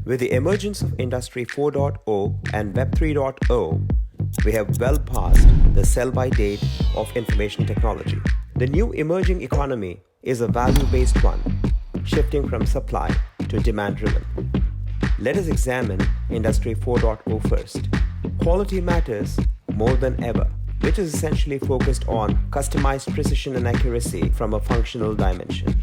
With the emergence of Industry 4.0 and Web 3.0, we have well passed the sell-by date of information technology. The new emerging economy is a value-based one, shifting from supply to demand-driven. Let us examine Industry 4.0 first. Quality matters more than ever, which is essentially focused on customized precision and accuracy from a functional dimension.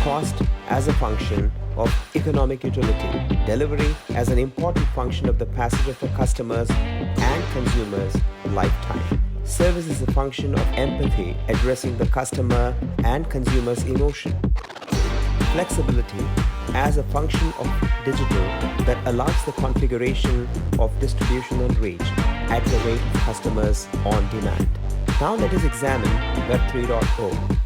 Cost as a function of economic utility, delivery as an important function of the passage of a customer's and consumer's lifetime. Service is a function of empathy, addressing the customer and consumer's emotion. Flexibility as a function of digital that allows the configuration of distribution and reach at the rate of customers on demand. Now let us examine Web 3.0.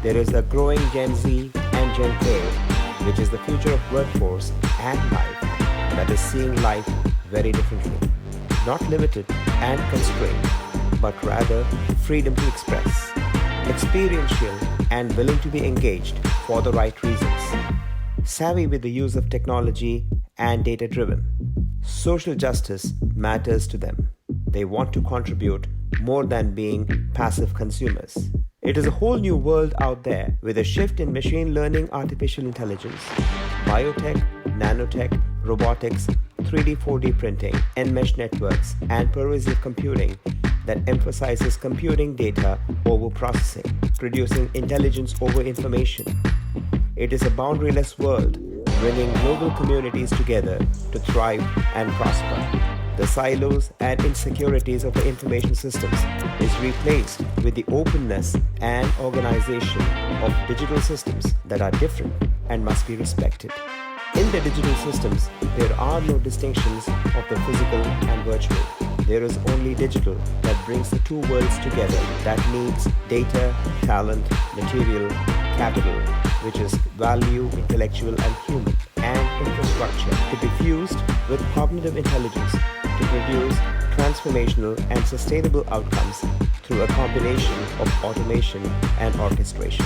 There is a growing Gen Z and Gen A, which is the future of workforce and life, that is seeing life very differently. Not limited and constrained, but rather freedom to express. Experiential and willing to be engaged for the right reasons. Savvy with the use of technology and data-driven. Social justice matters to them. They want to contribute more than being passive consumers. It is a whole new world out there with a shift in machine learning, artificial intelligence, biotech, nanotech, robotics, 3D, 4D printing, enmesh networks, and pervasive computing that emphasizes computing data over processing, producing intelligence over information. It is a boundaryless world, bringing global communities together to thrive and prosper. The silos and insecurities of the information systems is replaced with the openness and organization of digital systems that are different and must be respected. In the digital systems, there are no distinctions of the physical and virtual. There is only digital that brings the two worlds together, that needs data, talent, material, capital, which is value, intellectual and human, and infrastructure to be fused with cognitive intelligence to produce transformational and sustainable outcomes through a combination of automation and orchestration.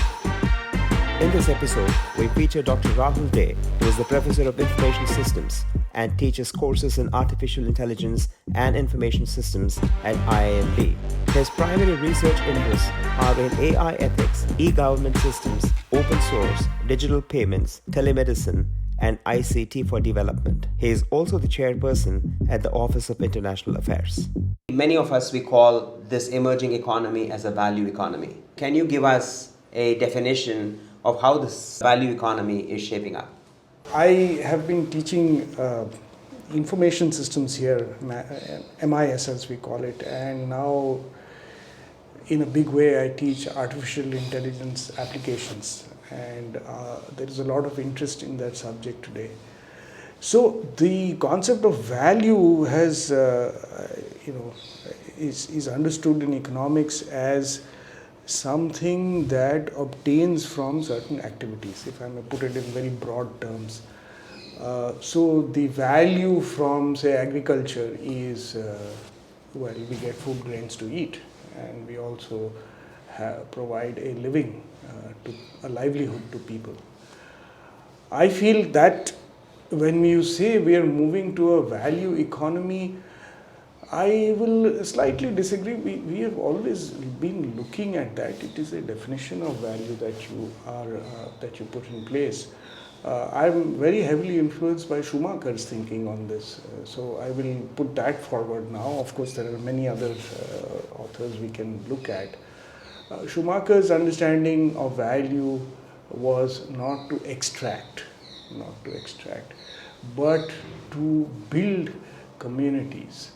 In this episode, we feature Dr. Rahul Dey, who is the Professor of Information Systems and teaches courses in Artificial Intelligence and Information Systems at IIMB. His primary research interests are in AI ethics, e-government systems, open source, digital payments, telemedicine, and ICT for development. He is also the chairperson at the Office of International Affairs. Many of us, we call this emerging economy as a value economy. Can you give us a definition of how this value economy is shaping up? I have been teaching information systems here, MIS as we call it, and now in a big way I teach artificial intelligence applications, and there is a lot of interest in that subject today. So the concept of value has, is understood in economics as something that obtains from certain activities, if I may put it in very broad terms. So the value from, say, agriculture is, we get food grains to eat, and we also provide a living, a livelihood to people. I feel that when you say we are moving to a value economy, I will slightly disagree. We have always been looking at that. It is a definition of value that you put in place. I'm very heavily influenced by Schumacher's thinking on this, so I will put that forward now. Of course, there are many other authors we can look at. Schumacher's understanding of value was not to extract, but to build communities.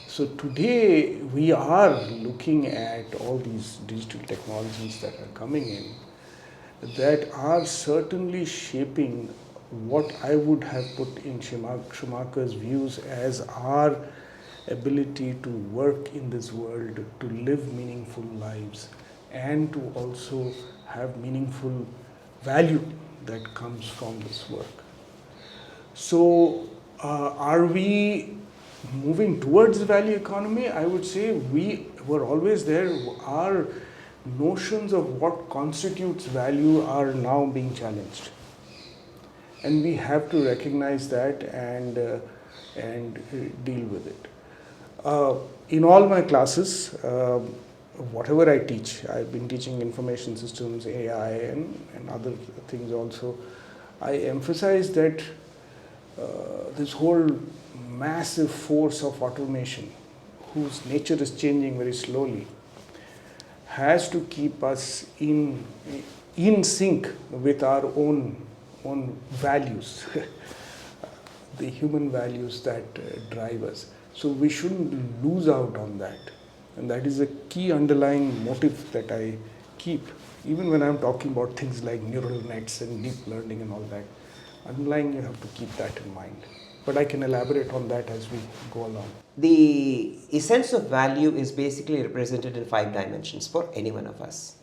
So today we are looking at all these digital technologies that are coming in that are certainly shaping what I would have put in Schumacher's views as our ability to work in this world, to live meaningful lives, and to also have meaningful value that comes from this work. So are we moving towards the value economy? I would say we were always there. Our notions of what constitutes value are now being challenged. and we have to recognize that and deal with it. In all my classes, whatever I teach, I've been teaching information systems, AI, and other things also. I emphasize that this whole massive force of automation, whose nature is changing very slowly, has to keep us in sync with our own values, the human values that drive us. So we shouldn't lose out on that, and that is a key underlying motive that I keep, even when I'm talking about things like neural nets and deep learning and all that. Underlying, you have to keep that in mind. But I can elaborate on that as we go along. The essence of value is basically represented in 5 dimensions for any one of us.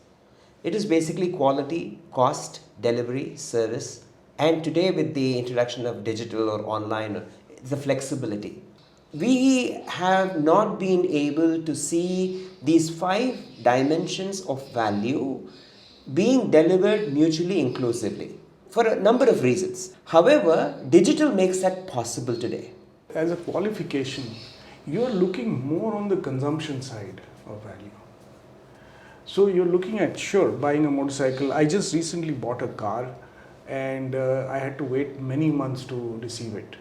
It is basically quality, cost, delivery, service, and today with the introduction of digital or online, the flexibility. We have not been able to see these 5 dimensions of value being delivered mutually inclusively for a number of reasons. However, digital makes that possible today. As a qualification, you're looking more on the consumption side of value. So you're looking at, sure, buying a motorcycle. I just recently bought a car, and I had to wait many months to receive it,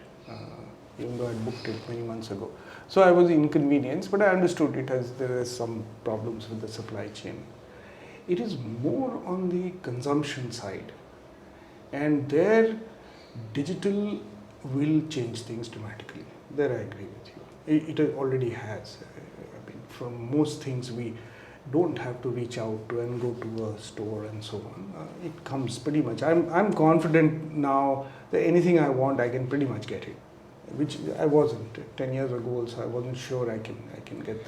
even though I booked it many months ago. So I was inconvenienced, but I understood it as there are some problems with the supply chain. It is more on the consumption side, and there digital will change things dramatically. There I agree with you. It already has. I mean, from most things we don't have to reach out to and go to a store and so on. It comes pretty much. I'm confident now that anything I want, I can pretty much get it, which I wasn't 10 years ago. So I wasn't sure I can get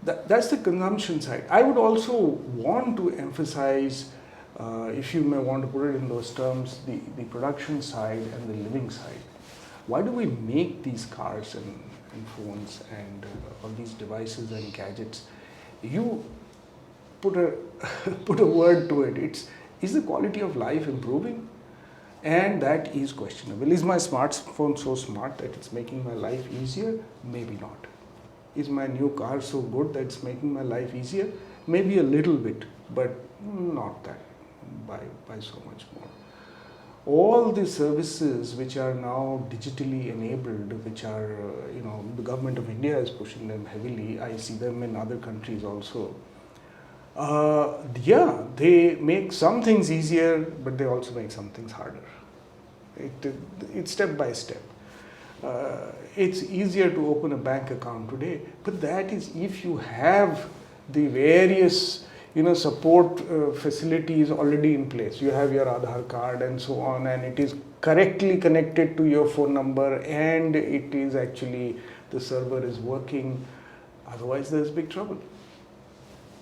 that. That's the consumption side. I would also want to emphasize, if you may want to put it in those terms, the production side and the living side. Why do we make these cars and phones and all these devices and gadgets? You put a put a word to it. Is the quality of life improving? And that is questionable. Is my smartphone so smart that it's making my life easier? Maybe not. Is my new car so good that it's making my life easier? Maybe a little bit, but not that by so much more. All the services which are now digitally enabled, which are, the government of India is pushing them heavily. I see them in other countries also. They make some things easier, but they also make some things harder. It's step by step. It's easier to open a bank account today, but that is if you have the various support facilities already in place. You have your Aadhaar card and so on, and it is correctly connected to your phone number, and it is actually, the server is working. Otherwise, there's big trouble.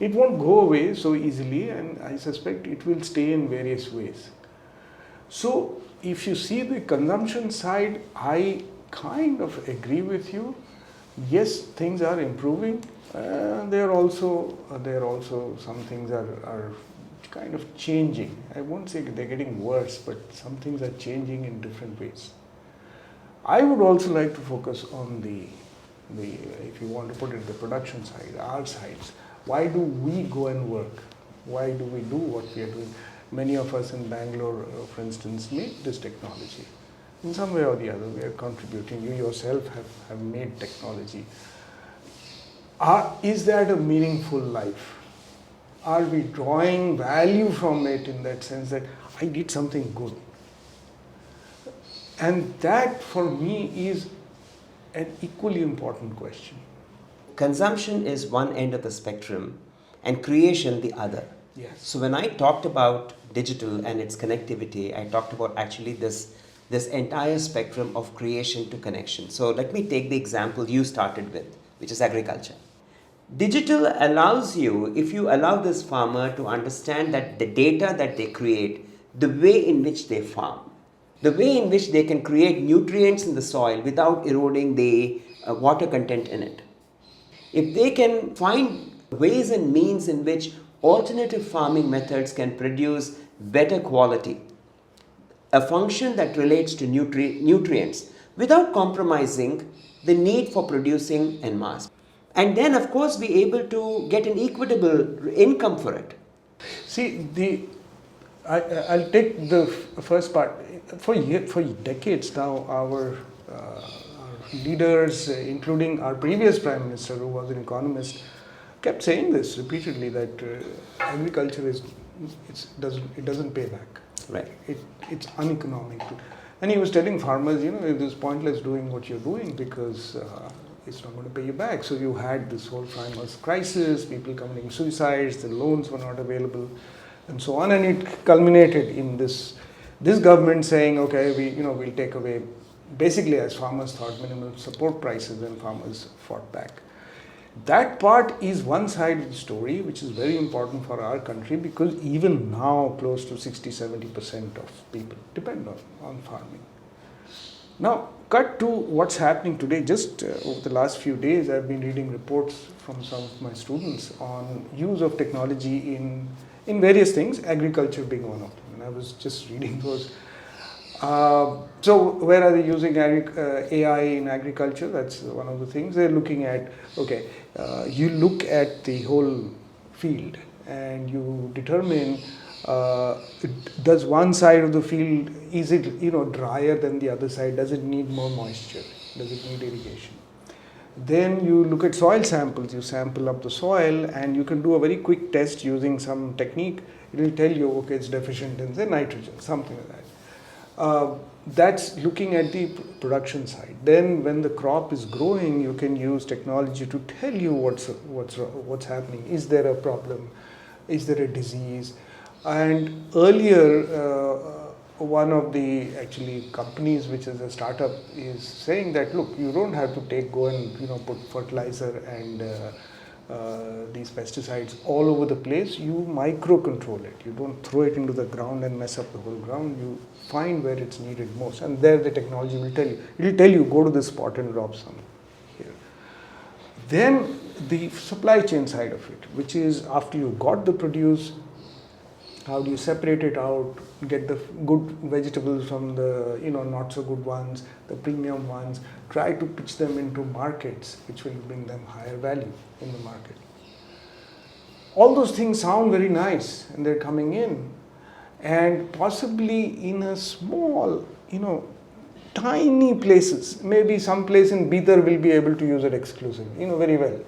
It won't go away so easily, and I suspect it will stay in various ways. So, if you see the consumption side, I kind of agree with you. Yes, things are improving. There are also some things are kind of changing. I won't say they're getting worse, but some things are changing in different ways. I would also like to focus on the if you want to put it, the production side, our sides. Why do we go and work? Why do we do what we are doing? Many of us in Bangalore, for instance, make this technology. In some way or the other, we are contributing. You yourself have made technology. Is that a meaningful life? Are we drawing value from it in that sense that I did something good? And that for me is an equally important question. Consumption is one end of the spectrum and creation the other. Yes. So when I talked about digital and its connectivity, I talked about actually this entire spectrum of creation to connection. So let me take the example you started with, which is agriculture. Digital allows you, if you allow this farmer to understand that the data that they create, the way in which they farm, the way in which they can create nutrients in the soil without eroding the water content in it. If they can find ways and means in which alternative farming methods can produce better quality, a function that relates to nutrients without compromising the need for producing en masse. And then, of course, be able to get an equitable income for it. See, I'll take the first part. For decades now, our leaders, including our previous Prime Minister, who was an economist, kept saying this repeatedly, that agriculture doesn't pay back. Right. It's uneconomic. And he was telling farmers, it is pointless doing what you're doing because it's not going to pay you back. So you had this whole farmers crisis, people committing suicides, the loans were not available, and so on. And it culminated in this government saying, okay, we'll take away, basically, as farmers thought, minimum support prices, and farmers fought back. That part is one side of the story, which is very important for our country, because even now close to 60-70% of people depend on farming. Now, cut to what's happening today. Just over the last few days, I've been reading reports from some of my students on use of technology in various things, agriculture being one of them. And I was just reading those. So where are they using AI in agriculture? That's one of the things. They're looking at, you look at the whole field and you determine, does one side of the field, is it drier than the other side? Does it need more moisture? Does it need irrigation? Then you look at soil samples. You sample up the soil and you can do a very quick test using some technique. It will tell you, okay, it's deficient in, say, nitrogen, something like that. That's looking at the production side. Then when the crop is growing, you can use technology to tell you what's happening. Is there a problem? Is there a disease? And earlier, one of the companies, which is a startup, is saying that, look, you don't have to go and put fertilizer and these pesticides all over the place. You micro-control it. You don't throw it into the ground and mess up the whole ground. You find where it's needed most, and there the technology will tell you. It will tell you, go to this spot and drop some here. Then the supply chain side of it, which is after you got the produce, how do you separate it out, get the good vegetables from the not so good ones, the premium ones, try to pitch them into markets which will bring them higher value in the market. All those things sound very nice and they're coming in, and possibly in a small, tiny places, maybe some place in Bidar will be able to use it exclusively, very well.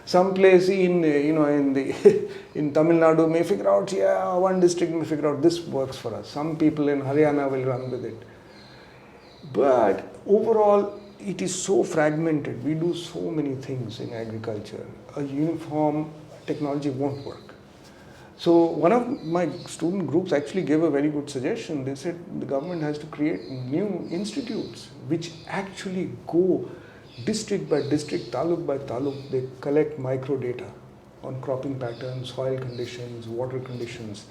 Some place in in Tamil Nadu may figure out, one district may figure out this works for us. Some people in Haryana will run with it. But overall, it is so fragmented. We do so many things in agriculture. A uniform technology won't work. So one of my student groups actually gave a very good suggestion. They said the government has to create new institutes which actually go district by district, taluk by taluk. They collect micro data on cropping patterns, soil conditions, water conditions,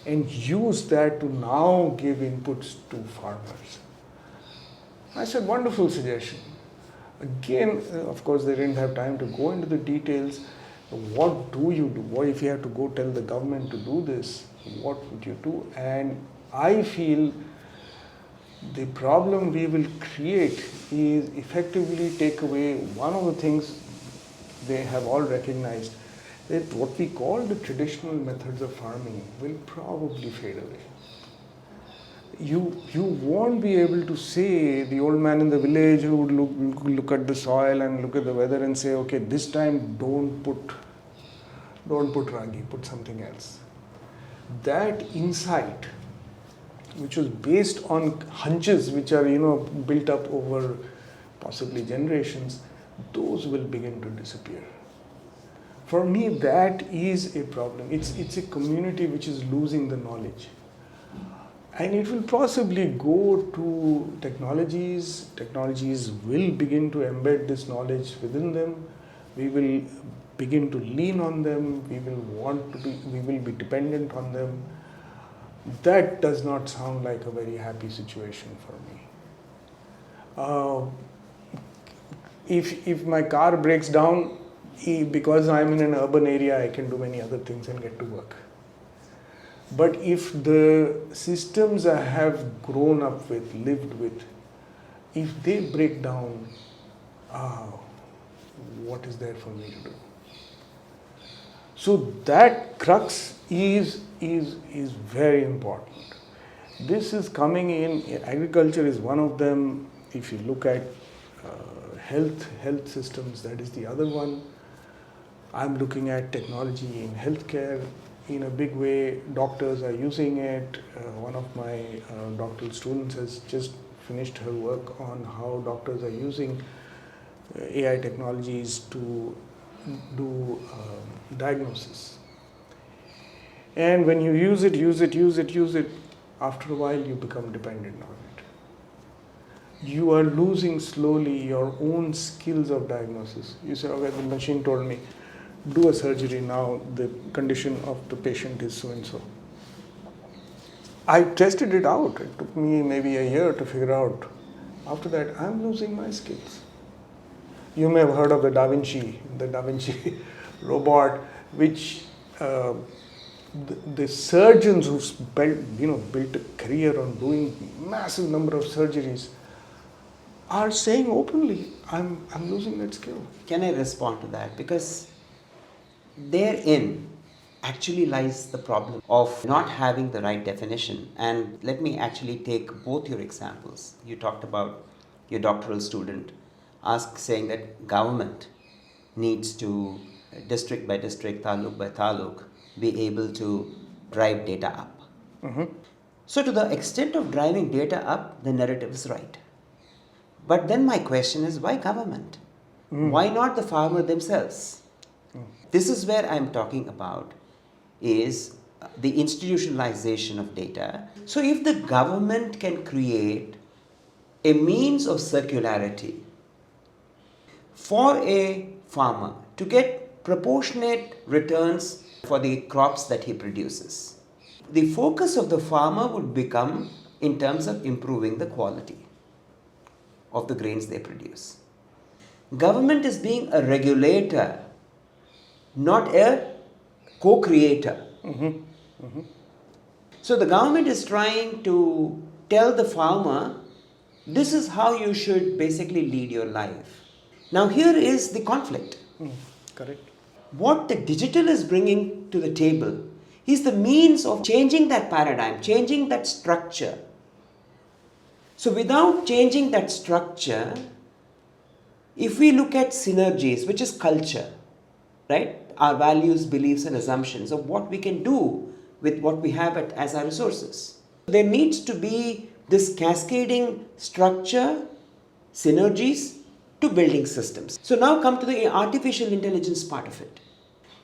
and use that to now give inputs to farmers. I said, wonderful suggestion. Again, of course, they didn't have time to go into the details. What do you do? What if you have to go tell the government to do this? What would you do? And I feel the problem we will create is effectively take away one of the things they have all recognized, that what we call the traditional methods of farming will probably fade away. You won't be able to say, the old man in the village who would look at the soil and look at the weather and say, okay, this time don't put ragi, put something else. That insight, which was based on hunches which are built up over possibly generations, those will begin to disappear. For me, that is a problem. It's a community which is losing the knowledge. And it will possibly go to technologies. Technologies will begin to embed this knowledge within them. We will begin to lean on them. We will be dependent on them. That does not sound like a very happy situation for me. If my car breaks down, because I'm in an urban area, I can do many other things and get to work. But if the systems I have grown up with, lived with, if they break down, ah, what is there for me to do? So that crux is very important. This is coming in, agriculture is one of them. If you look at health systems, that is the other one. I'm looking at technology in healthcare in a big way. Doctors are using it. One of my doctoral students has just finished her work on how doctors are using AI technologies to do diagnosis. And when you use it, after a while you become dependent on it. You are losing slowly your own skills of diagnosis. You say, okay, the machine told me, do a surgery now, the condition of the patient is so and so. I tested it out. It took me maybe a year to figure out. After that, I'm losing my skills. You may have heard of the Da Vinci robot, which the surgeons who've built a career on doing massive number of surgeries are saying openly, I'm losing that skill. Can I respond to that? Because therein actually lies the problem of not having the right definition. And let me actually take both your examples. You talked about your doctoral student saying that government needs to, district by district, taluk by taluk, be able to drive data up. So to the extent of driving data up, the narrative is right. But then my question is, why government? Why not the farmer themselves? This is where I'm talking about is the institutionalization of data. So if the government can create a means of circularity for a farmer to get proportionate returns for the crops that he produces, the focus of the farmer would become in terms of improving the quality of the grains they produce. Government is being a regulator, not a co-creator. So the government is trying to tell the farmer, this is how you should basically lead your life. Now here is the conflict. Correct. What the digital is bringing to the table is the means of changing that paradigm, changing that structure. So without changing that structure, if we look at synergies, which is culture, right? Our values, beliefs and assumptions of what we can do with what we have as our resources. There needs to be this cascading structure, synergies to building systems. So now come to the artificial intelligence part of it.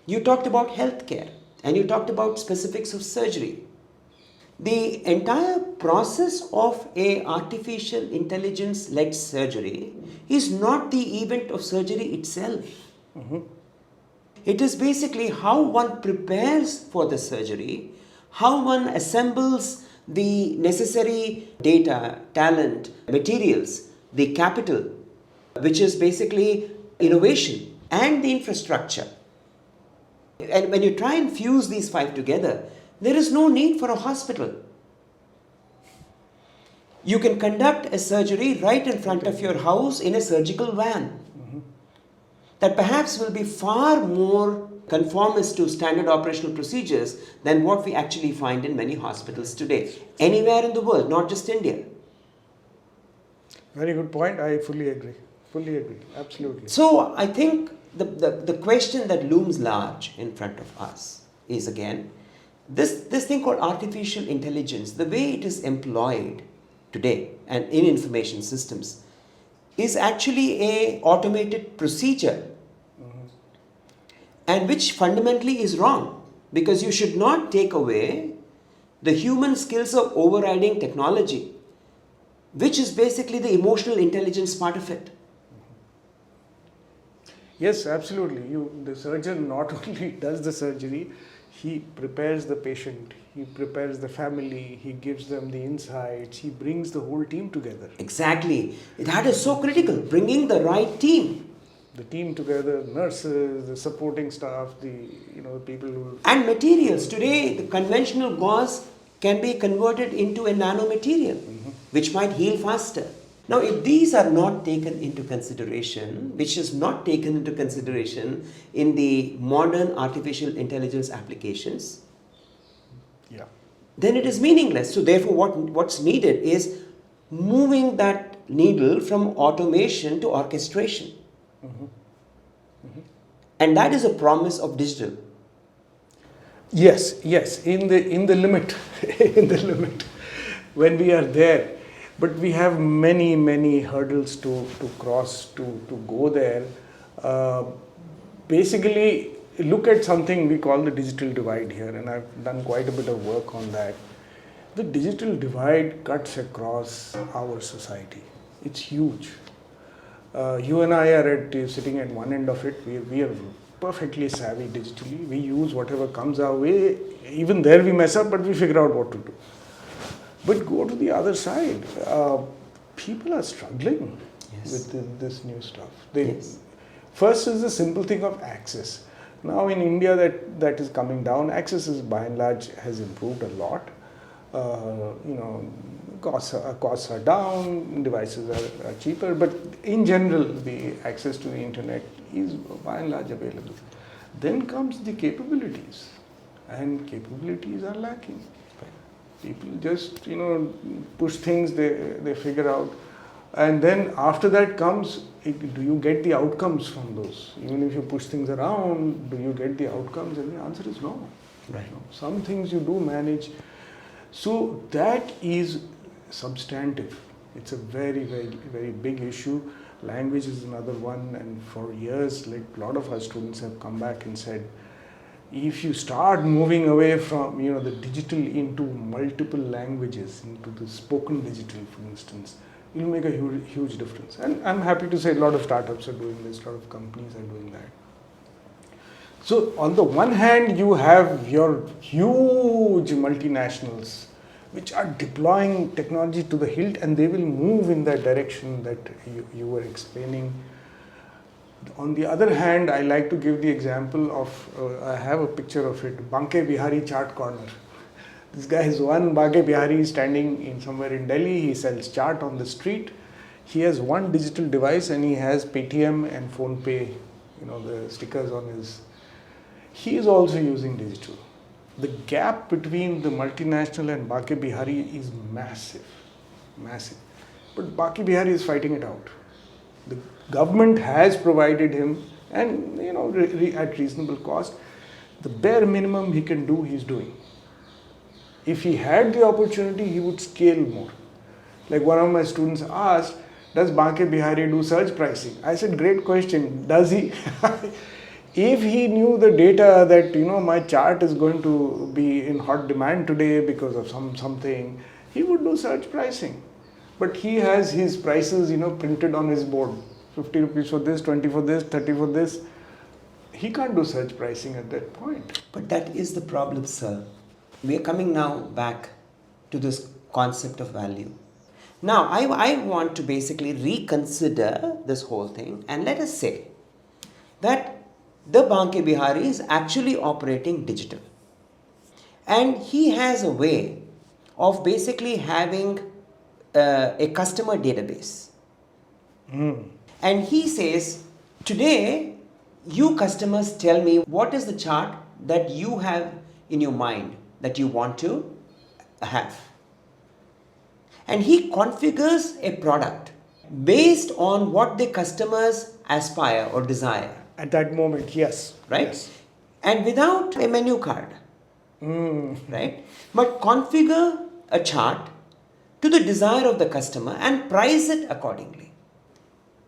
You talked about healthcare and you talked about specifics of surgery. The entire process of a artificial intelligence led surgery is not the event of surgery itself. It is basically how one prepares for the surgery, how one assembles the necessary data, talent, materials, the capital, which is basically innovation, and the infrastructure. And when you try and fuse these five together, there is no need for a hospital. You can conduct a surgery right in front of your house in a surgical van. That perhaps will be far more conformist to standard operational procedures than what we actually find in many hospitals today. Anywhere in the world, not just India. Very good point. I fully agree. Absolutely. So I think the question that looms large in front of us is again, this thing called artificial intelligence, the way it is employed today and in information systems is actually a automated procedure and which fundamentally is wrong, because you should not take away the human skills of overriding technology, which is basically the emotional intelligence part of it. Yes, absolutely. The surgeon not only does the surgery, he prepares the patient, he prepares the family, he gives them the insights, he brings the whole team together. Exactly. That is so critical, bringing the right team. The team together, nurses, the supporting staff, the people who. And materials. Today, the conventional gauze can be converted into a nanomaterial, which might heal faster. Now, if these are not taken into consideration, which is not taken into consideration in the modern artificial intelligence applications, Yeah. then it is meaningless. So, therefore, what's needed is moving that needle from automation to orchestration. And that is a promise of digital. Yes, in the limit, in the limit, when we are there, but we have many hurdles to cross to go there. Basically, look at something we call the digital divide here, and I've done quite a bit of work on that. The digital divide cuts across our society. It's huge. You and I are sitting at one end of it. We are perfectly savvy digitally. We use whatever comes our way. Even there we mess up, but we figure out what to do. But go to the other side. People are struggling with this new stuff. First is the simple thing of access. Now in India that is coming down. Access is by and large has improved a lot. Costs are down, devices are cheaper, but in general, the access to the internet is by and large available. Then comes the capabilities, and capabilities are lacking. People just push things, they figure out, and then after that comes, do you get the outcomes from those? Even if you push things around, do you get the outcomes? And the answer is no. Right. Some things you do manage. So that is substantive. It's a very big issue. Language is another one, and for years, like a lot of our students have come back and said, if you start moving away from the digital into multiple languages, into the spoken digital, for instance, it'll make a huge difference. And I'm happy to say a lot of startups are doing this, a lot of companies are doing that. So on the one hand, you have your huge multinationals which are deploying technology to the hilt, and they will move in that direction that you were explaining. On the other hand, I like to give the example of, I have a picture of it, Banke Bihari Chart Corner. This guy is one Banke Bihari standing in somewhere in Delhi. He sells chart on the street. He has one digital device and he has Paytm and PhonePe, the stickers on his. He is also using digital. The gap between the multinational and Banke Bihari is massive. But Banke Bihari is fighting it out. The government has provided him, and at reasonable cost, the bare minimum he can do, he's doing. If he had the opportunity, he would scale more. Like one of my students asked, does Banke Bihari do surge pricing? I said, great question. Does he? If he knew the data that my chart is going to be in hot demand today because of something, he would do surge pricing. But he has his prices printed on his board. 50 rupees for this, 20 for this, 30 for this. He can't do surge pricing at that point. But that is the problem, sir. We are coming now back to this concept of value. Now, I want to basically reconsider this whole thing, and let us say that the Banke Bihari is actually operating digital. And he has a way of basically having a customer database. And he says, today, you customers tell me what is the chart that you have in your mind that you want to have. And he configures a product based on what the customers aspire or desire. At that moment, yes. Right? Yes. And without a menu card. Right? But configure a chart to the desire of the customer and price it accordingly.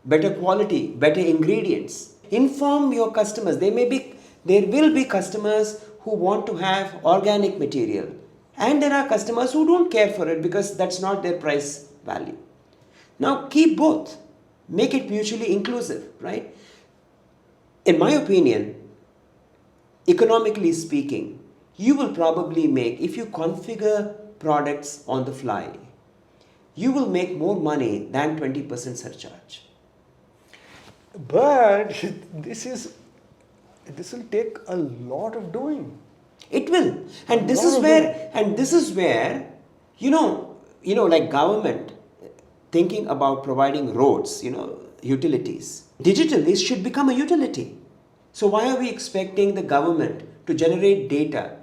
Better quality, better ingredients. Inform your customers. There will be customers who want to have organic material. And there are customers who don't care for it because that's not their price value. Now keep both. Make it mutually inclusive, right? In my opinion, economically speaking, you will probably make, if you configure products on the fly, you will make more money than 20% surcharge. But this will take a lot of doing. It will. And this is where, like government thinking about providing roads, utilities. Digital should become a utility. So why are we expecting the government to generate data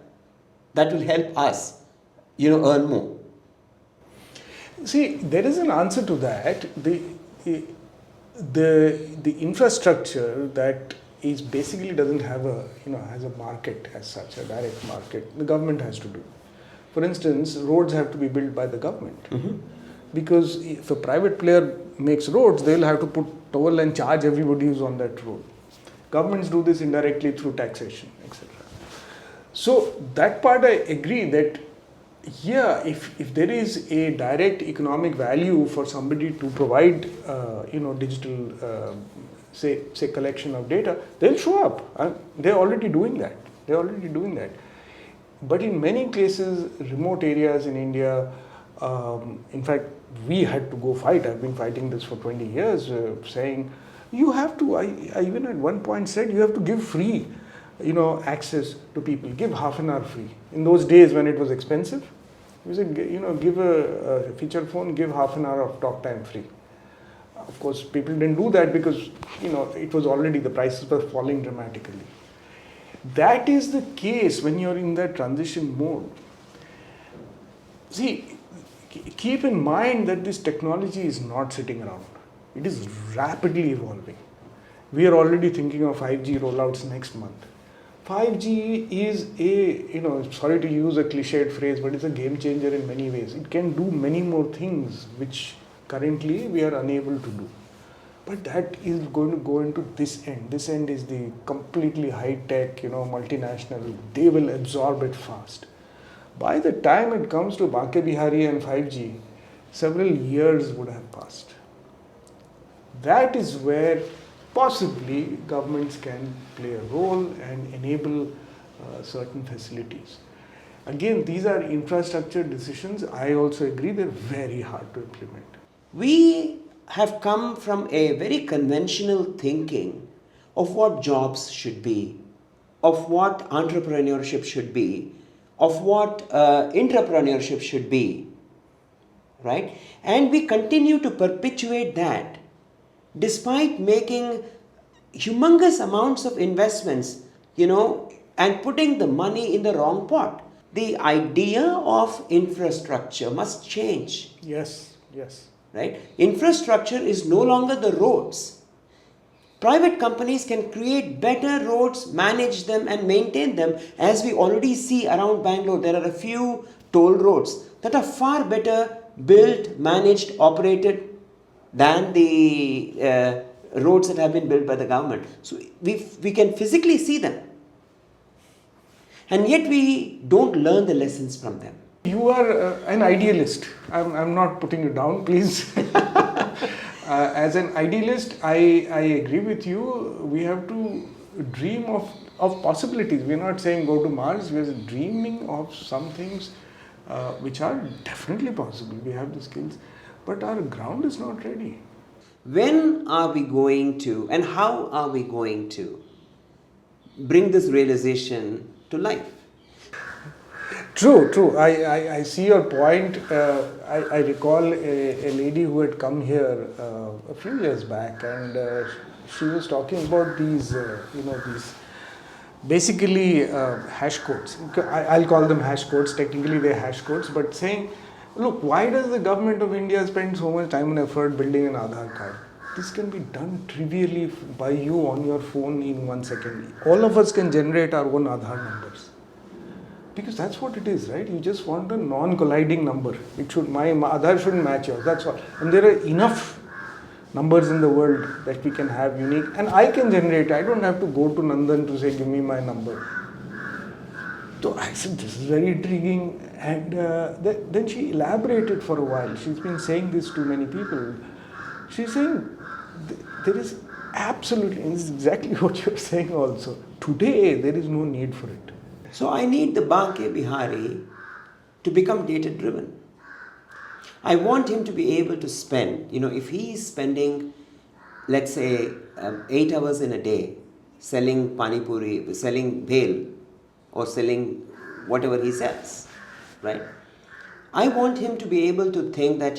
that will help us, earn more? See, there is an answer to that. The infrastructure that is basically doesn't have has a market as such, a direct market. The government has to do. For instance, roads have to be built by the government. Mm-hmm. Because if a private player makes roads, they'll have to put toll and charge everybody who's on that road. Governments do this indirectly through taxation, etc. So that part I agree that, yeah, if there is a direct economic value for somebody to provide, digital, say collection of data, they'll show up. They're already doing that. But in many cases, remote areas in India, in fact, we had to go fight. I've been fighting this for 20 years, saying you have to. I even at one point said you have to give free, access to people. Give half an hour free. In those days when it was expensive, we said, give a feature phone, give half an hour of talk time free. Of course, people didn't do that because it was already, the prices were falling dramatically. That is the case when you're in that transition mode. See, keep in mind that this technology is not sitting around. It is rapidly evolving. We are already thinking of 5G rollouts next month. 5G is sorry to use a cliched phrase, but it's a game changer in many ways. It can do many more things which currently we are unable to do. But that is going to go into this end. This end is the completely high-tech, multinational. They will absorb it fast. By the time it comes to Banke Bihari and 5G, several years would have passed. That is where possibly governments can play a role and enable certain facilities. Again, these are infrastructure decisions. I also agree they're very hard to implement. We have come from a very conventional thinking of what jobs should be, of what entrepreneurship should be, of what entrepreneurship should be, right? And we continue to perpetuate that despite making humongous amounts of investments, and putting the money in the wrong pot. The idea of infrastructure must change. Yes. Right? Infrastructure is no longer the roads. Private companies can create better roads, manage them and maintain them. As we already see around Bangalore, there are a few toll roads that are far better built, managed, operated than the roads that have been built by the government. So we can physically see them. And yet we don't learn the lessons from them. You are an idealist. I'm not putting you down, please. As an idealist, I agree with you. We have to dream of possibilities. We're not saying go to Mars. We're dreaming of some things which are definitely possible. We have the skills. But our ground is not ready. When are we going to, and how are we going to bring this realization to life? True. I see your point. I recall a lady who had come here a few years back, and she was talking about these basically hash codes. I'll call them hash codes. Technically, they're hash codes, but saying, look, why does the government of India spend so much time and effort building an Aadhaar card? This can be done trivially by you on your phone in 1 second. All of us can generate our own Aadhaar numbers. Because that's what it is, right? You just want a non-colliding number. My Aadhaar shouldn't match yours, that's all. And there are enough numbers in the world that we can have unique. And I can generate. I don't have to go to Nandan to say, give me my number. So I said, this is very intriguing. And then she elaborated for a while. She's been saying this to many people. She's saying, there is absolutely, and this is exactly what you're saying also. Today, there is no need for it. So I need the Banke Bihari to become data driven. I want him to be able to spend, if he is spending let's say 8 hours in a day selling pani puri, selling bhel, or selling whatever he sells, right? I want him to be able to think that,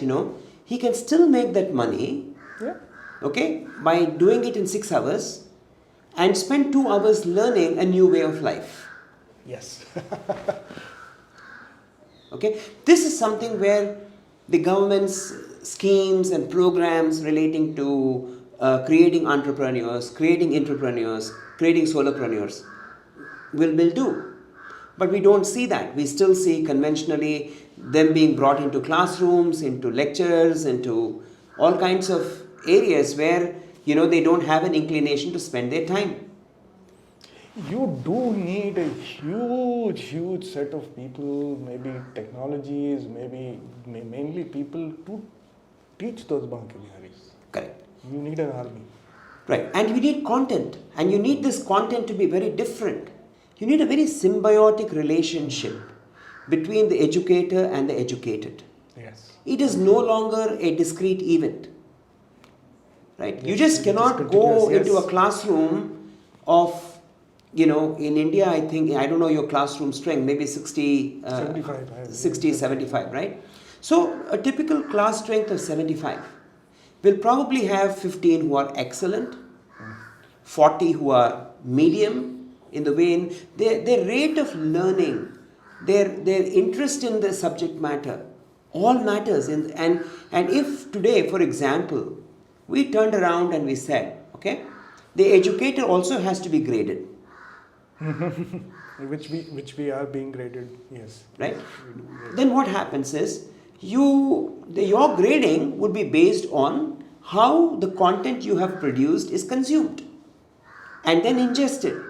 he can still make that money, Yeah. okay, by doing it in 6 hours and spend 2 hours learning a new way of life. Yes. Okay, this is something where the government's schemes and programs relating to creating entrepreneurs, creating entrepreneurs, creating solopreneurs will do. But we don't see that. We still see conventionally them being brought into classrooms, into lectures, into all kinds of areas where they don't have an inclination to spend their time. You do need a huge set of people, maybe technologies, mainly people to teach those Banke Biharis. Correct. You need an army. Right. And you need content. And you need this content to be very different. You need a very symbiotic relationship between the educator and the educated. Yes. It is no longer a discrete event. Right? Yes, You just it is cannot go continuous, into a yes. classroom of, in India, I think, I don't know your classroom strength, maybe 60, 75, 60, 75, right? So a typical class strength of 75 will probably have 15 who are excellent, 40 who are medium in the way in their rate of learning, their interest in the subject matter, all matters. And if today, for example, we turned around and we said, okay, the educator also has to be graded. Which we are being graded, yes. Right? Then what happens is your grading would be based on how the content you have produced is consumed and then ingested,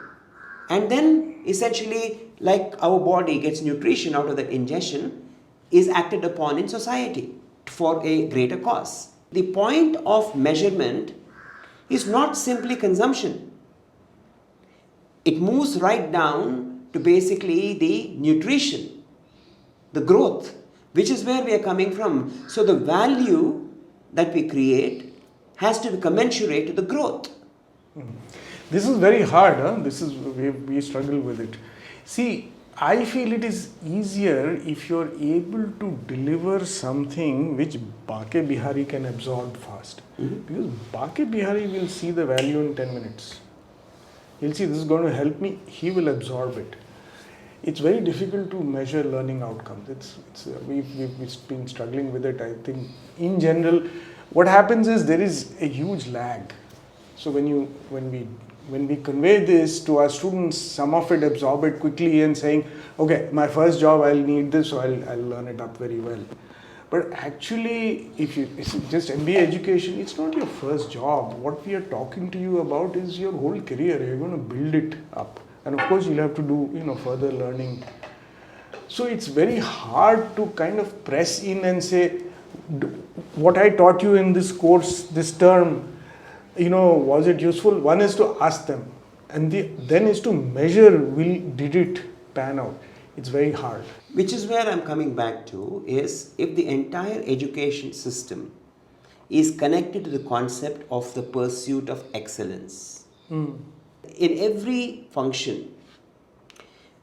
and then essentially, like our body gets nutrition out of that ingestion, is acted upon in society for a greater cause. The point of measurement is not simply consumption. It moves right down to basically the nutrition, the growth, which is where we are coming from. So the value that we create has to be commensurate to the growth. This is very hard. This is we struggle with it. See, I feel it is easier if you're able to deliver something which Banke Bihari can absorb fast. Because Banke Bihari will see the value in 10 minutes. He'll see this is going to help me. He will absorb it. It's very difficult to measure learning outcomes. We've been struggling with it. I think in general, what happens is there is a huge lag. So when we convey this to our students, some of it absorb it quickly and saying, okay, my first job I'll need this, so I'll learn it up very well. But actually, it's just MBA education, it's not your first job. What we are talking to you about is your whole career. You're going to build it up. And of course, you'll have to do further learning. So it's very hard to kind of press in and say, what I taught you in this course, this term, was it useful? One is to ask them, and then is to measure, did it pan out? It's very hard. Which is where I'm coming back to is if the entire education system is connected to the concept of the pursuit of excellence. In every function,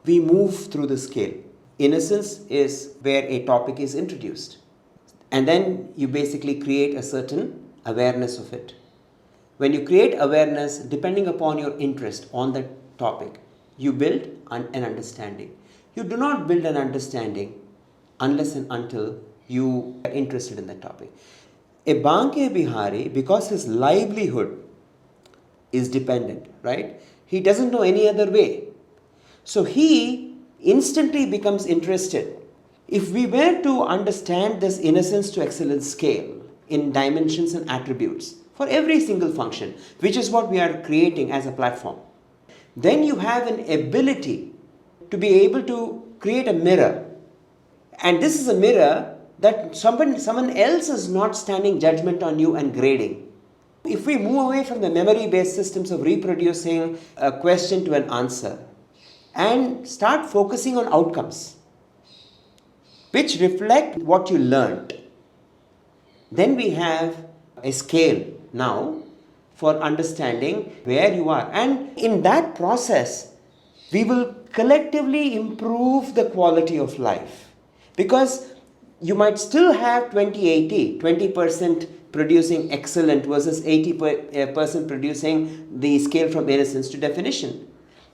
we move through the scale. Innocence is where a topic is introduced. And then you basically create a certain awareness of it. When you create awareness, depending upon your interest on that topic, you build an understanding. You do not build an understanding unless and until you are interested in that topic. A Banke Bihari, because his livelihood is dependent, right? He doesn't know any other way. So he instantly becomes interested. If we were to understand this innocence to excellence scale in dimensions and attributes for every single function, which is what we are creating as a platform, then you have an ability to be able to create a mirror. And this is a mirror that someone else is not standing judgment on you and grading. If we move away from the memory-based systems of reproducing a question to an answer and start focusing on outcomes, which reflect what you learned, then we have a scale now for understanding where you are. And in that process, we will collectively improve the quality of life. Because you might still have 20-80, 20% producing excellent versus 80% producing the scale from innocence to definition.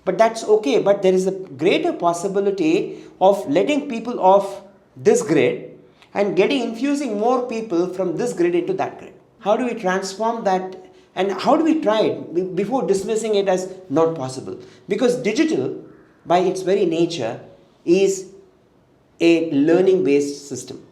But that's okay. But there is a greater possibility of letting people off this grid and infusing more people from this grid into that grid. How do we transform that, and how do we try it before dismissing it as not possible? Because digital, by its very nature, is a learning based system.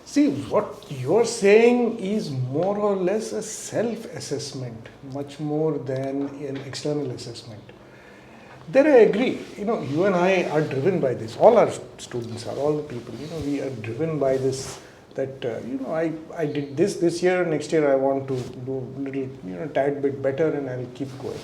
See, what you're saying is more or less a self-assessment, much more than an external assessment. There I agree. You and I are driven by this. All our students are, all the people, we are driven by this, that, I did this year, next year I want to do a little, tad bit better, and I'll keep going.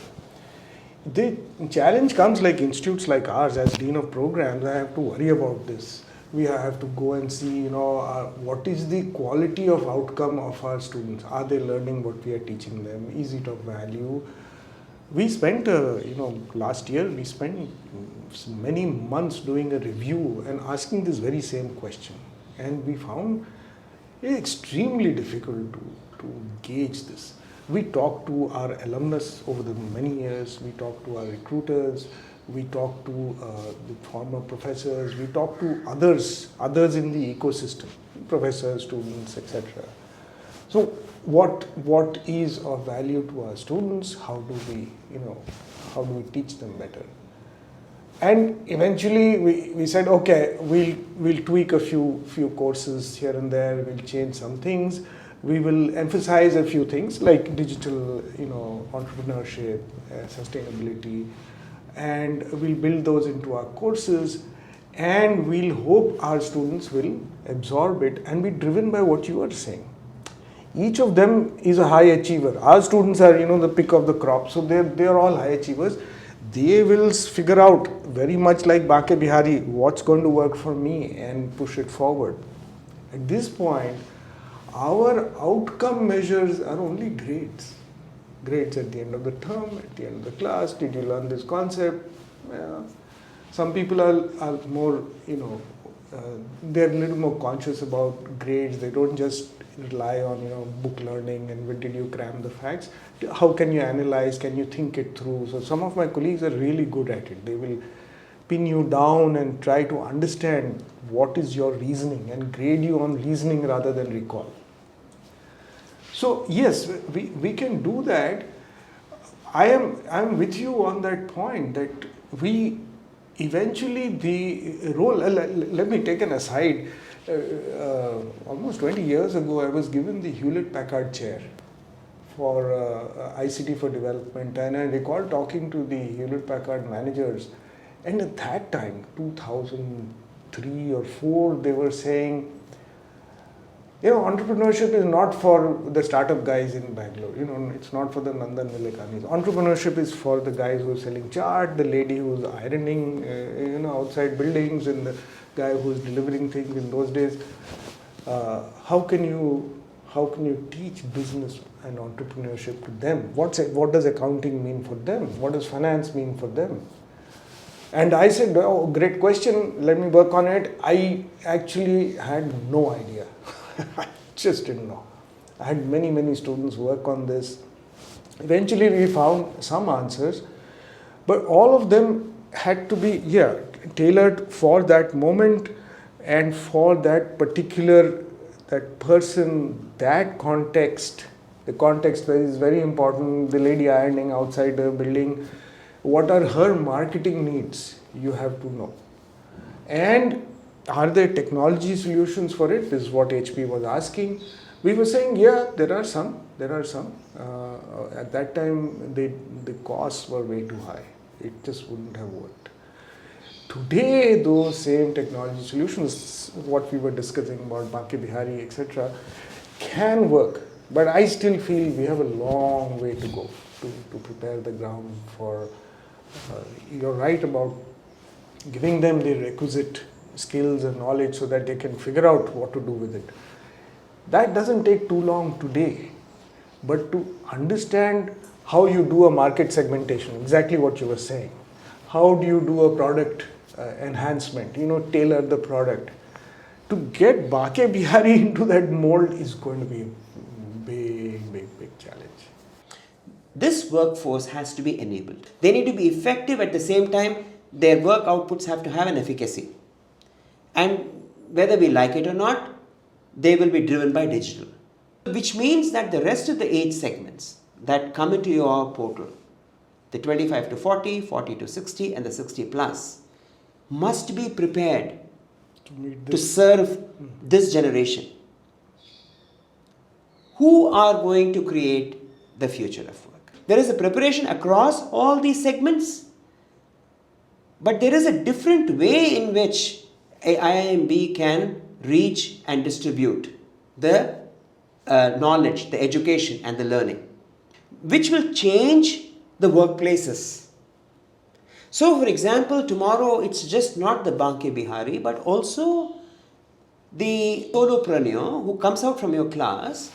The challenge comes like institutes like ours. As Dean of Programs, I have to worry about this. We have to go and see, what is the quality of outcome of our students? Are they learning what we are teaching them? Is it of value? We spent, last year, we spent many months doing a review and asking this very same question. And we found it extremely difficult to gauge this. We talked to our alumnus over the many years, we talked to our recruiters, we talk to the former professors, we talk to others in the ecosystem, professors, students, etc. So what is of value to our students? How do we teach them better? And eventually we said, okay, we'll tweak a few courses here and there, we'll change some things, we will emphasize a few things like digital, entrepreneurship, sustainability, and we'll build those into our courses, and we'll hope our students will absorb it and be driven by what you are saying. Each of them is a high achiever. Our students are, the pick of the crop, so they're all high achievers. They will figure out, very much like Bake Bihari, what's going to work for me and push it forward. At this point, our outcome measures are only grades. Grades at the end of the term, at the end of the class. Did you learn this concept? Some people are more, they're a little more conscious about grades. They don't just rely on, book learning and when did you cram the facts. How can you analyze? Can you think it through? So some of my colleagues are really good at it. They will pin you down and try to understand what is your reasoning and grade you on reasoning rather than recall. So yes, we can do that. I am with you on that point that we eventually the role, let me take an aside. Almost 20 years ago, I was given the Hewlett-Packard chair for ICT for development, and I recall talking to the Hewlett-Packard managers, and at that time, 2003 or 4, they were saying, entrepreneurship is not for the startup guys in Bangalore. It's not for the Nandan Nilekanis. Entrepreneurship is for the guys who are selling chaat, the lady who's ironing, outside buildings, and the guy who's delivering things in those days. How can you teach business and entrepreneurship to them? What does accounting mean for them? What does finance mean for them? And I said, oh, great question. Let me work on it. I actually had no idea. I just didn't know. I had many students work on this. Eventually we found some answers, but all of them had to be tailored for that moment and for that particular, that person, that context. The context is very important. The lady ironing outside the building, what are her marketing needs? You have to know. And are there technology solutions for it? This is what HP was asking. We were saying, there are some. At that time, the costs were way too high. It just wouldn't have worked. Today, those same technology solutions, what we were discussing about Bake Bihari, etc., can work. But I still feel we have a long way to go to prepare the ground for, you're right about giving them the requisite skills and knowledge so that they can figure out what to do with it. That doesn't take too long today. but to understand how you do a market segmentation, exactly what you were saying. How do you do a product enhancement, tailor the product? To get Bake Bihari into that mold is going to be a big challenge. This workforce has to be enabled. They need to be effective, at the same time their work outputs have to have an efficacy. And whether we like it or not, they will be driven by digital. Which means that the rest of the age segments that come into your portal, the 25 to 40, 40 to 60 and the 60 plus, must be prepared to serve this generation, who are going to create the future of work. There is a preparation across all these segments, but there is a different way in which a IIMB can reach and distribute the knowledge, the education and the learning, which will change the workplaces. So for example, tomorrow it's just not the Banke Bihari, but also the solopreneur who comes out from your class.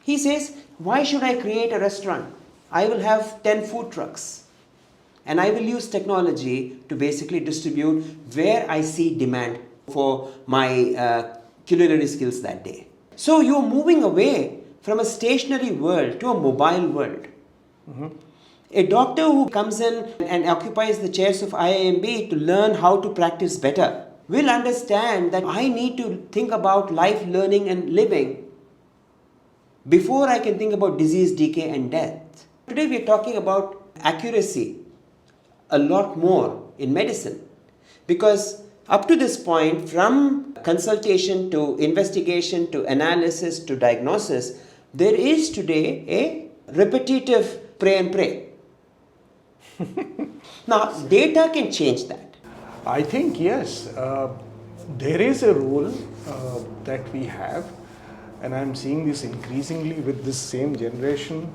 He says, why should I create a restaurant? I will have 10 food trucks and I will use technology to basically distribute where I see demand for my culinary skills that day. So you're moving away from a stationary world to a mobile world. A doctor who comes in and occupies the chairs of IIMB to learn how to practice better will understand that I need to think about life, learning and living before I can think about disease, decay and death. Today we are talking about accuracy a lot more in medicine, because up to this point, from consultation to investigation to analysis to diagnosis, there is today a repetitive pray and pray. Now, data can change that. I think yes, there is a role that we have, and I'm seeing this increasingly with this same generation,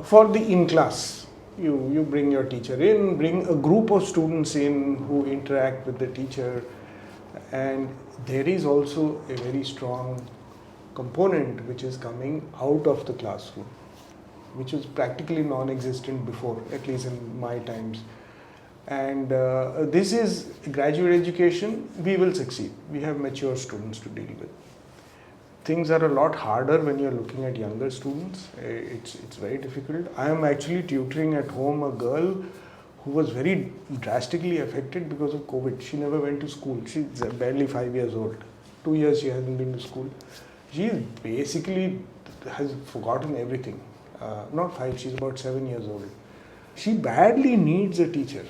for the in-class. You bring your teacher in, bring a group of students in who interact with the teacher, and there is also a very strong component which is coming out of the classroom, which was practically non-existent before, at least in my times. And this is graduate education. We will succeed. We have mature students to deal with. Things are a lot harder when you're looking at younger students. It's very difficult. I am actually tutoring at home a girl who was very drastically affected because of COVID. She never went to school. She's barely 5 years old. 2 years she hasn't been to school. She basically has forgotten everything. Not 5, she's about 7 years old. She badly needs a teacher.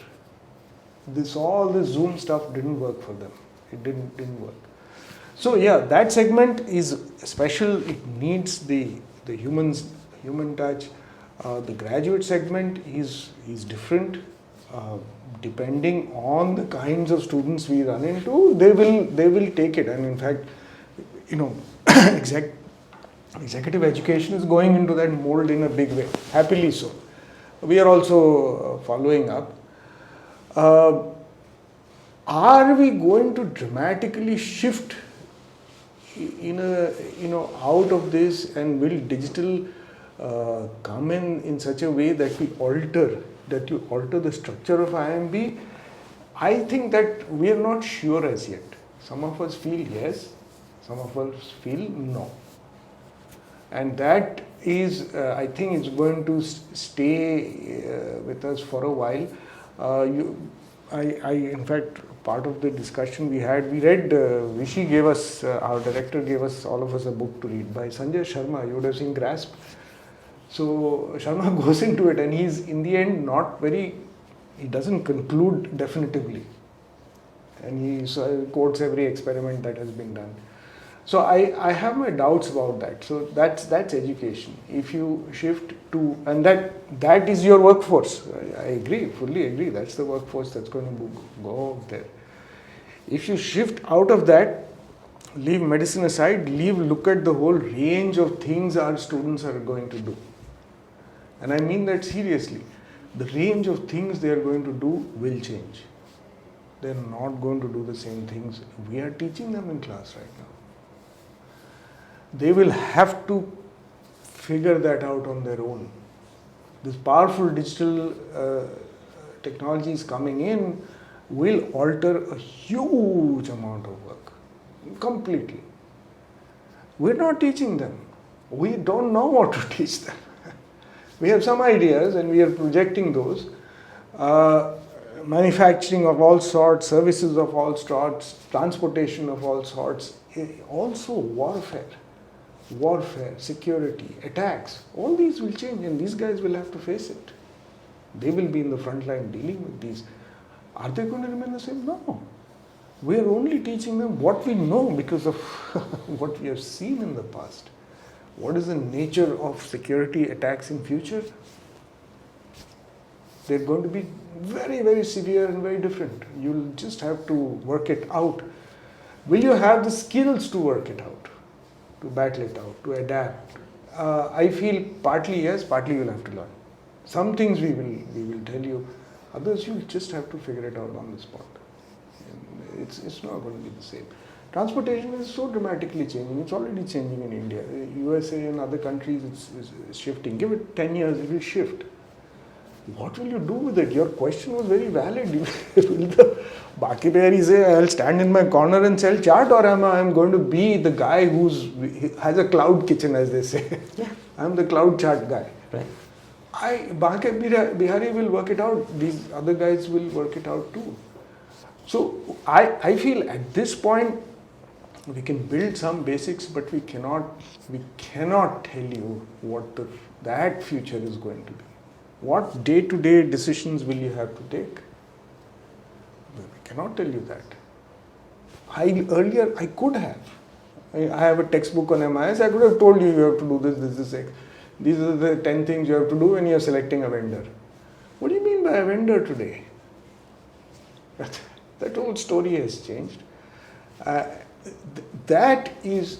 All this Zoom stuff didn't work for them. It didn't work. So yeah, that segment is special. It needs the human touch. The graduate segment is different. Depending on the kinds of students we run into, they will take it. And in fact, executive education is going into that mold in a big way. Happily so. We are also following up. Are we going to dramatically shift out of this, and will digital come in such a way that you alter the structure of IIMB? I think that we are not sure as yet. Some of us feel yes, some of us feel no. And that is, I think, it's going to stay with us for a while. In fact, part of the discussion we read, Vishy gave us, our director gave us, all of us, a book to read by Sanjay Sharma. You would have seen Grasp. So Sharma goes into it, and he's in the end he doesn't conclude definitively. And he quotes every experiment that has been done. So I have my doubts about that. So that's education. If you shift to, and that is your workforce. I agree, fully agree. That's the workforce that's going to go there. If you shift out of that, leave medicine aside, look at the whole range of things our students are going to do. And I mean that seriously. The range of things they are going to do will change. They're not going to do the same things we are teaching them in class right now. They will have to figure that out on their own. This powerful digital technologies coming in will alter a huge amount of work, completely. We're not teaching them. We don't know what to teach them. We have some ideas and we are projecting those. Manufacturing of all sorts, services of all sorts, transportation of all sorts, also warfare, security, attacks, all these will change and these guys will have to face it. They will be in the front line dealing with these. Are they going to remain the same? No. We are only teaching them what we know because of what we have seen in the past. What is the nature of security attacks in future? They're going to be very, very severe and very different. You'll just have to work it out. Will you have the skills to work it out, to battle it out, to adapt? I feel partly yes, partly you'll have to learn. Some things we will tell you, others you'll just have to figure it out on the spot. It's not going to be the same. Transportation is so dramatically changing. It's already changing in India. USA and other countries, it's shifting. Give it 10 years, it will shift. What will you do with it? Your question was very valid. Will the Baki Behari say, I'll stand in my corner and sell chaat, or am I going to be the guy who has a cloud kitchen, as they say? Yeah. I'm the cloud chaat guy. Right. Baki Behari will work it out. These other guys will work it out too. So I feel at this point we can build some basics, but we cannot tell you what that future is going to be. What day-to-day decisions will you have to take? We cannot tell you that. Earlier I could have. I have a textbook on MIS. I could have told you have to do this. These are the 10 things you have to do when you are selecting a vendor. What do you mean by a vendor today? That whole story has changed. That is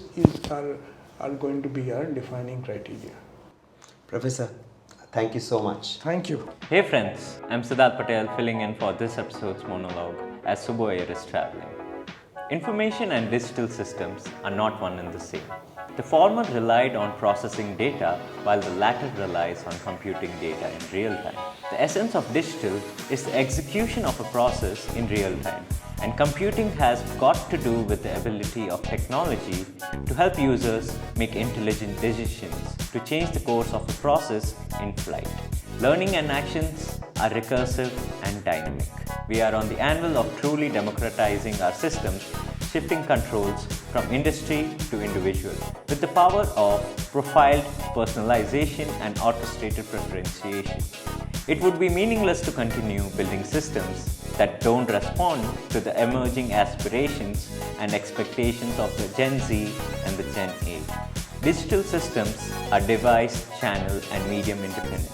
are going to be our defining criteria. Professor, thank you so much. Thank you. Hey friends, I'm Siddharth Patel filling in for this episode's monologue as Subbu Iyer is traveling. Information and digital systems are not one and the same. The former relied on processing data while the latter relies on computing data in real time. The essence of digital is the execution of a process in real time, and computing has got to do with the ability of technology to help users make intelligent decisions to change the course of a process in flight. Learning and actions are recursive and dynamic. We are on the anvil of truly democratizing our systems, shifting controls from industry to individual with the power of profiled personalization and orchestrated preferentiation. It would be meaningless to continue building systems that don't respond to the emerging aspirations and expectations of the Gen Z and the Gen A. Digital systems are device, channel, and medium independent,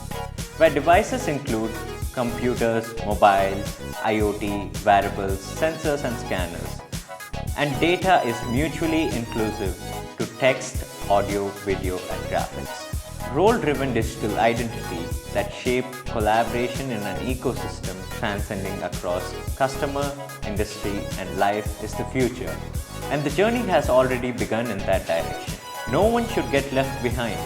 where devices include computers, mobiles, IoT, wearables, sensors, and scanners. And data is mutually inclusive to text, audio, video, and graphics. Role-driven digital identity that shape collaboration in an ecosystem transcending across customer, industry, and life is the future. And the journey has already begun in that direction. No one should get left behind,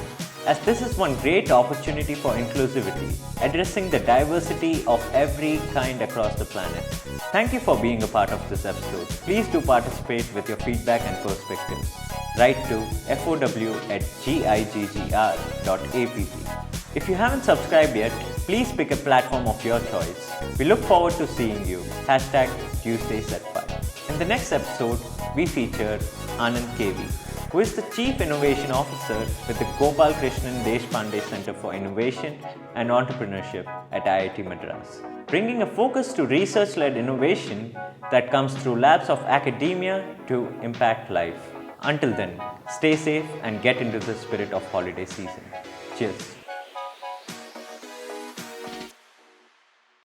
as this is one great opportunity for inclusivity, addressing the diversity of every kind across the planet. Thank you for being a part of this episode. Please do participate with your feedback and perspectives. Write to fow@giggr.app. If you haven't subscribed yet, please pick a platform of your choice. We look forward to seeing you. #Tuesdays at 5. In the next episode, we feature Anand KV, who is the Chief Innovation Officer with the Gopal Krishnan Deshpande Center for Innovation and Entrepreneurship at IIT Madras, bringing a focus to research-led innovation that comes through labs of academia to impact life. Until then, stay safe and get into the spirit of holiday season. Cheers.